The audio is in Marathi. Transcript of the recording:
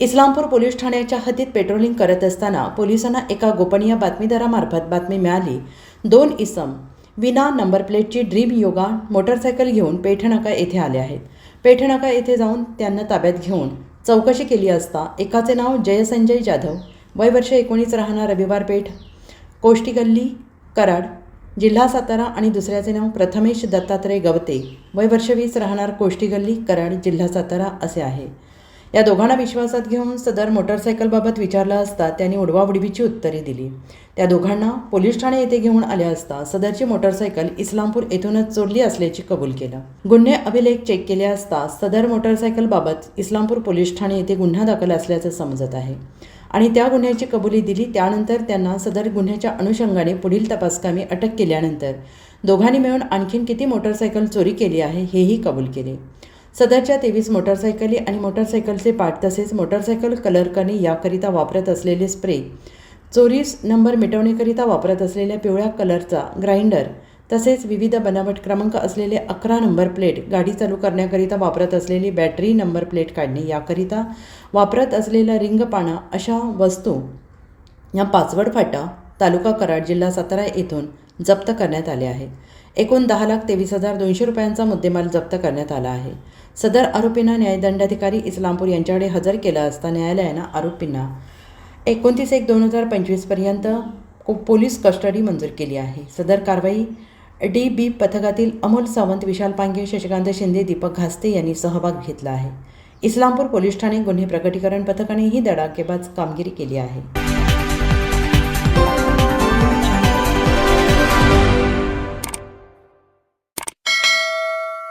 इस्लामपूर पोलीस ठाण्याच्या हद्दीत पेट्रोलिंग करत असताना पोलिसांना एका गोपनीय बातमीदारामार्फत बातमी मिळाली, 2 इसम विना नंबर प्लेटची ड्रीम योगा मोटरसायकल घेऊन पेठनाका येथे आले आहेत. पेठनाका येथे जाऊन त्यांना ताब्यात घेऊन चौकशी केली असता एकाचे नाव जयसंजय जाधव, वय वर्ष 19, राहणार रविवार पेठ, कोष्टी गल्ली, कराड, जिल्हा सातारा आणि दुसऱ्याचे नाव प्रथमेश दत्तात्रय गवते, वय वर्ष 20, राहणार कोष्टी गल्ली, कराड, जिल्हा सातारा असे आहे. या दोघांना विश्वासात घेऊन सदर मोटरसायकलबाबत विचारलं असता त्यांनी उडवाउडवीची उत्तरे दिली. त्या दोघांना पोलीस ठाणे येथे घेऊन आले असता सदरची मोटरसायकल इस्लामपूर येथूनच चोरली असल्याचे कबूल केलं. गुन्हे अभिलेख चेक केले असता सदर मोटरसायकलबाबत इस्लामपूर पोलीस ठाणे येथे गुन्हा दाखल असल्याचं समजत आहे आणि त्या गुन्ह्याची कबुली दिली. त्यानंतर त्यांना सदर गुन्ह्याच्या अनुषंगाने पुढील तपासकामी अटक केल्यानंतर दोघांनी मिळून आणखीन किती मोटरसायकल चोरी केली आहे हेही कबूल केले. सदरच्या 23 मोटरसायकली आणि मोटरसायकलचे पार्ट तसेच मोटरसायकल कलर करणे याकरिता वापरत असलेले स्प्रे, चोरीस नंबर मिटवण्याकरिता वापरत असलेल्या पिवळ्या कलरचा ग्राइंडर तसेच विविध बनावट क्रमांक असलेले 11 नंबर प्लेट, गाडी चालू करण्याकरिता वापरत असलेली बॅटरी नंबर प्लेट काढणे याकरिता वापरत असलेला रिंगपाणा अशा वस्तू या पाचवड फाटा, तालुका कराड, जिल्हा सातारा येथून जप्त करण्यात आले आहेत. एकूण 10,23,200 रुपयांचा मुद्देमाल जप्त करण्यात आला आहे. सदर आरोपींना न्यायदंडाधिकारी इस्लामपूर यांच्याकडे हजर केला असता न्यायालयानं आरोपींना 29/1/2025 पर्यंत पोलीस कस्टडी मंजूर केली आहे. सदर कारवाई DB पथकातील अमोल सावंत, विशाल पांगे, शशिकांत शिंदे, दीपक घास्ते यांनी सहभाग घेतला आहे. इस्लामपूर पोलीस ठाणे गुन्हे प्रकटीकरण पथकाने ही धडाकेबाज कामगिरी केली आहे.